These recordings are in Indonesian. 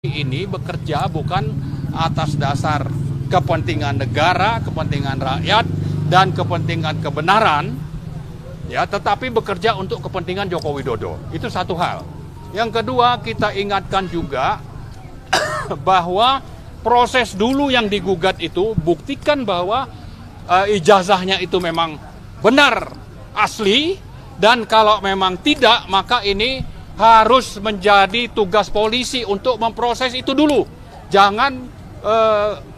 ini bekerja bukan atas dasar kepentingan negara, kepentingan rakyat, dan kepentingan kebenaran, ya, tetapi bekerja untuk kepentingan Joko Widodo. Itu satu hal. Yang kedua, kita ingatkan juga bahwa proses dulu yang digugat itu buktikan bahwa ijazahnya itu memang benar, asli, dan kalau memang tidak, maka ini harus menjadi tugas polisi untuk memproses itu dulu. Jangan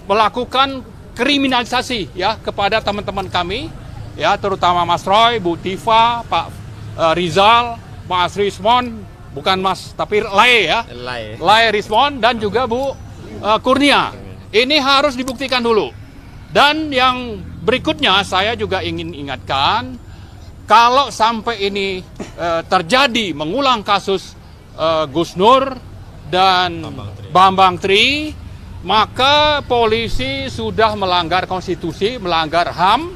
melakukan kriminalisasi ya kepada teman-teman kami, ya, terutama Mas Roy, Bu Tifa, Pak Rizal, Mas Rismon, bukan Mas tapi Lai ya, Lai Rismon, dan juga Bu Kurnia. Ini harus dibuktikan dulu. Dan yang berikutnya saya juga ingin ingatkan, kalau sampai ini terjadi mengulang kasus Gus Nur dan Bambang Tri, maka polisi sudah melanggar konstitusi, melanggar HAM,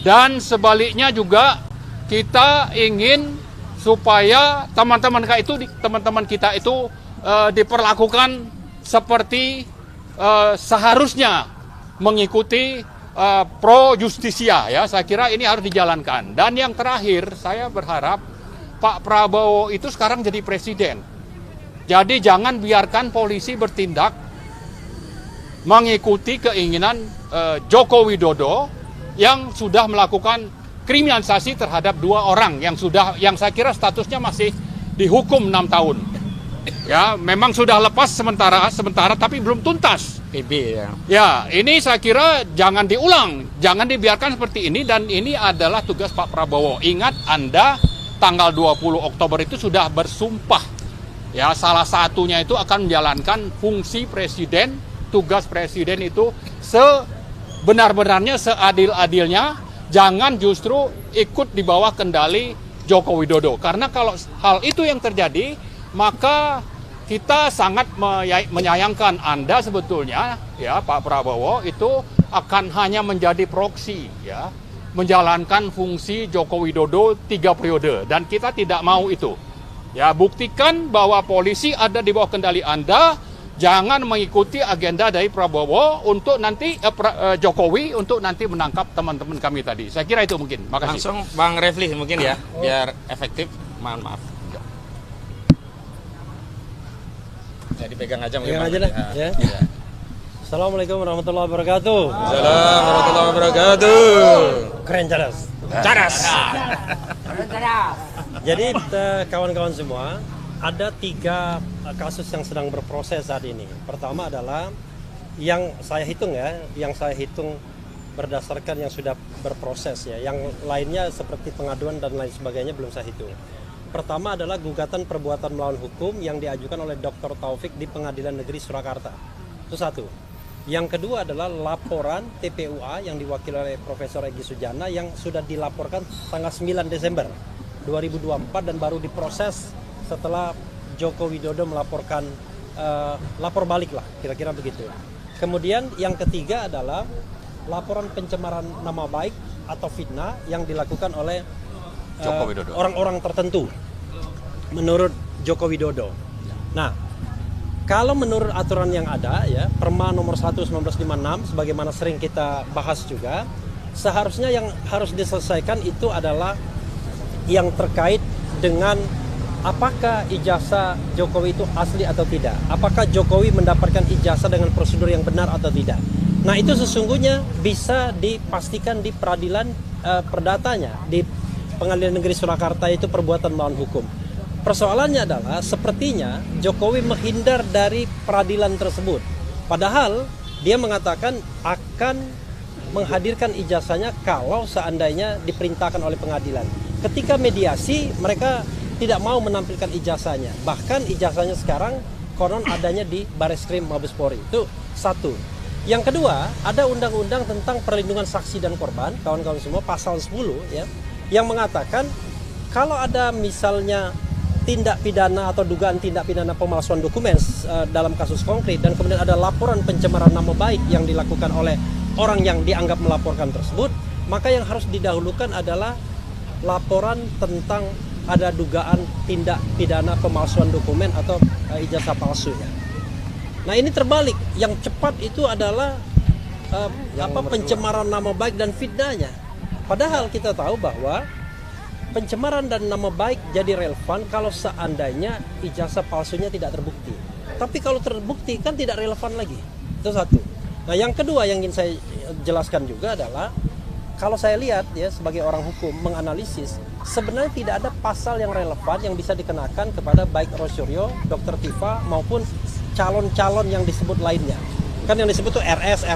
dan sebaliknya juga kita ingin supaya teman-teman kita itu diperlakukan seperti seharusnya mengikuti pro justisia, ya. Saya kira ini harus dijalankan. Dan yang terakhir, saya berharap Pak Prabowo itu sekarang jadi presiden. Jadi jangan biarkan polisi bertindak mengikuti keinginan Joko Widodo yang sudah melakukan kriminalisasi terhadap 2 orang yang saya kira statusnya masih dihukum 6 tahun. Ya, memang sudah lepas sementara tapi belum tuntas. PB ya. Ya, ini saya kira jangan diulang, jangan dibiarkan seperti ini, dan ini adalah tugas Pak Prabowo. Ingat, Anda tanggal 20 Oktober itu sudah bersumpah. Ya, salah satunya itu akan menjalankan fungsi presiden, tugas presiden itu sebenar-benarnya, seadil-adilnya, jangan justru ikut di bawah kendali Joko Widodo. Karena kalau hal itu yang terjadi, maka kita sangat menyayangkan Anda sebetulnya, ya, Pak Prabowo itu akan hanya menjadi proksi, ya, menjalankan fungsi Joko Widodo 3 periode, dan kita tidak mau itu. Ya, buktikan bahwa polisi ada di bawah kendali Anda, jangan mengikuti agenda dari Prabowo untuk nanti Jokowi untuk nanti menangkap teman-teman kami tadi. Saya kira itu mungkin. Makasih. Langsung Bang Refli mungkin ya, biar efektif. Maaf. Ya, dipegang aja mungkin. Pegang aja dah. Ya. Ya. Assalamualaikum warahmatullahi wabarakatuh. Assalamualaikum warahmatullahi wabarakatuh. Keren cadas. Cadas. Jadi kawan-kawan semua, ada 3 kasus yang sedang berproses saat ini. Pertama adalah yang saya hitung berdasarkan yang sudah berproses ya. Yang lainnya seperti pengaduan dan lain sebagainya belum saya hitung. Pertama adalah gugatan perbuatan melawan hukum yang diajukan oleh Dr. Taufik di Pengadilan Negeri Surakarta. Itu 1. Yang kedua adalah laporan TPUA yang diwakili oleh Profesor Egy Sujana yang sudah dilaporkan tanggal 9 Desember 2024 dan baru diproses setelah Joko Widodo melaporkan lapor balik lah, kira-kira begitu. Kemudian yang ketiga adalah laporan pencemaran nama baik atau fitnah yang dilakukan oleh orang-orang tertentu menurut Joko Widodo. Nah, kalau menurut aturan yang ada ya, Perma nomor 1/1956 sebagaimana sering kita bahas juga, seharusnya yang harus diselesaikan itu adalah yang terkait dengan apakah ijazah Jokowi itu asli atau tidak? Apakah Jokowi mendapatkan ijazah dengan prosedur yang benar atau tidak? Nah, itu sesungguhnya bisa dipastikan di peradilan perdatanya, di Pengadilan Negeri Surakarta, itu perbuatan melawan hukum. Persoalannya adalah sepertinya Jokowi menghindar dari peradilan tersebut. Padahal dia mengatakan akan menghadirkan ijazahnya kalau seandainya diperintahkan oleh pengadilan. Ketika mediasi, mereka tidak mau menampilkan ijazahnya. Bahkan ijazahnya sekarang konon adanya di Bareskrim Mabes Polri. Itu 1. Yang kedua, ada undang-undang tentang perlindungan saksi dan korban, kawan-kawan semua, pasal 10 ya, yang mengatakan kalau ada misalnya tindak pidana atau dugaan tindak pidana pemalsuan dokumen dalam kasus konkret dan kemudian ada laporan pencemaran nama baik yang dilakukan oleh orang yang dianggap melaporkan tersebut, maka yang harus didahulukan adalah laporan tentang ada dugaan tindak pidana pemalsuan dokumen atau ijazah palsu ya. Nah ini terbalik, yang cepat itu adalah pencemaran nama baik dan fitnahnya. Padahal kita tahu bahwa pencemaran dan nama baik jadi relevan kalau seandainya ijazah palsunya tidak terbukti. Tapi kalau terbukti kan tidak relevan lagi. Itu satu. Nah yang kedua yang ingin saya jelaskan juga adalah kalau saya lihat ya sebagai orang hukum menganalisis, sebenarnya tidak ada pasal yang relevan yang bisa dikenakan kepada baik Roy-Suryo, Dr. Tifa maupun calon-calon yang disebut lainnya. Kan yang disebut tuh RS,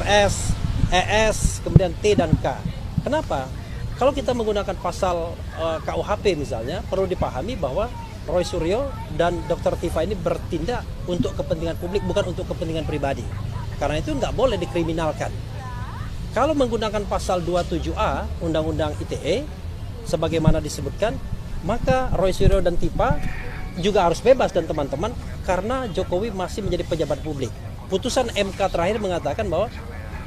ES, kemudian T dan K. Kenapa? Kalau kita menggunakan pasal KUHP misalnya, perlu dipahami bahwa Roy-Suryo dan Dr. Tifa ini bertindak untuk kepentingan publik, bukan untuk kepentingan pribadi. Karena itu nggak boleh dikriminalkan. Kalau menggunakan pasal 27A Undang-Undang ITE, sebagaimana disebutkan, maka Roy-Suryo dan Tifa juga harus bebas dan teman-teman karena Jokowi masih menjadi pejabat publik. Putusan MK terakhir mengatakan bahwa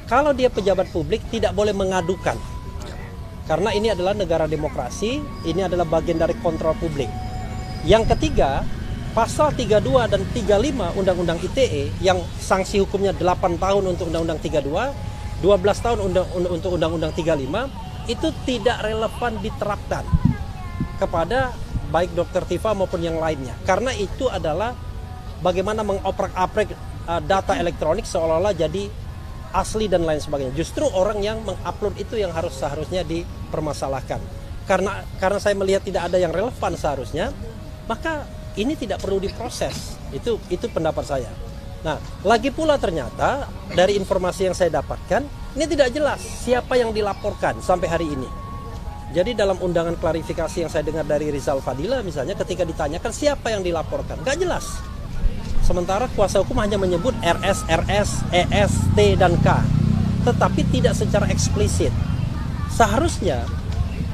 kalau dia pejabat publik tidak boleh mengadukan. Karena ini adalah negara demokrasi, ini adalah bagian dari kontrol publik. Yang ketiga, pasal 32 dan 35 Undang-Undang ITE yang sanksi hukumnya 8 tahun untuk Undang-Undang 32, 12 tahun untuk Undang-Undang 35 itu tidak relevan diterapkan kepada baik Dr. Tifa maupun yang lainnya. Karena itu adalah bagaimana mengoprak-aprik data elektronik seolah-olah jadi asli dan lain sebagainya. Justru orang yang mengupload itu yang seharusnya dipermasalahkan. Karena saya melihat tidak ada yang relevan seharusnya, maka ini tidak perlu diproses. Itu pendapat saya. Nah, lagi pula ternyata dari informasi yang saya dapatkan, ini tidak jelas siapa yang dilaporkan sampai hari ini. Jadi dalam undangan klarifikasi yang saya dengar dari Rizal Fadila misalnya ketika ditanyakan siapa yang dilaporkan, nggak jelas. Sementara kuasa hukum hanya menyebut RS, ES, T, dan K. Tetapi tidak secara eksplisit. Seharusnya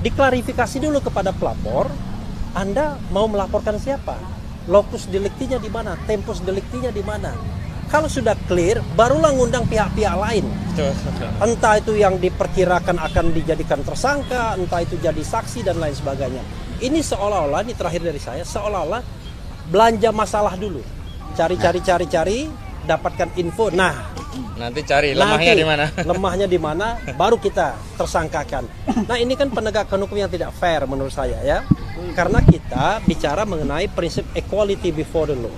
diklarifikasi dulu kepada pelapor, Anda mau melaporkan siapa? Locus delictinya di mana? Tempus delictinya di mana? Kalau sudah clear, barulah ngundang pihak-pihak lain. Entah itu yang diperkirakan akan dijadikan tersangka, entah itu jadi saksi dan lain sebagainya. Ini seolah-olah, ini terakhir dari saya, seolah-olah belanja masalah dulu. Cari, dapatkan info. Nah, nanti cari lemahnya di mana? Lemahnya di mana, baru kita tersangkakan. Nah, ini kan penegakan hukum yang tidak fair menurut saya ya. Karena kita bicara mengenai prinsip equality before the law.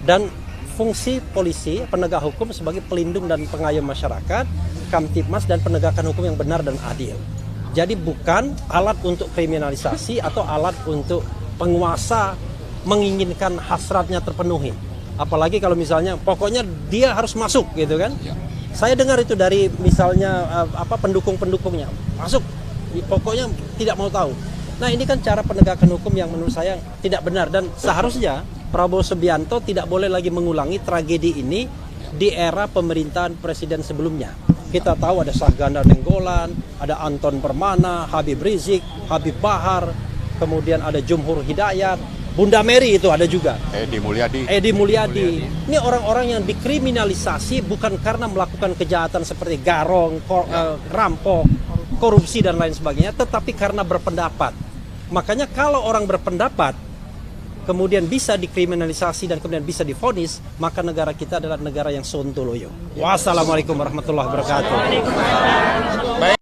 Dan fungsi polisi, penegak hukum sebagai pelindung dan pengayom masyarakat, Kamtibmas dan penegakan hukum yang benar dan adil. Jadi bukan alat untuk kriminalisasi atau alat untuk penguasa menginginkan hasratnya terpenuhi. Apalagi kalau misalnya pokoknya dia harus masuk gitu kan. Ya. Saya dengar itu dari misalnya pendukung-pendukungnya. Masuk, pokoknya tidak mau tahu. Nah, ini kan cara penegakan hukum yang menurut saya tidak benar dan seharusnya Prabowo Subianto tidak boleh lagi mengulangi tragedi ini di era pemerintahan presiden sebelumnya. Kita tahu ada Sarganda Nenggolan, ada Anton Permana, Habib Rizik, Habib Bahar, kemudian ada Jumhur Hidayat, Bunda Mary itu ada juga. Edi Mulyadi. Ini orang-orang yang dikriminalisasi bukan karena melakukan kejahatan seperti garong, rampok, korupsi dan lain sebagainya, tetapi karena berpendapat. Makanya kalau orang berpendapat kemudian bisa dikriminalisasi dan kemudian bisa divonis, maka negara kita adalah negara yang sontoloyo. Wassalamualaikum warahmatullahi wabarakatuh.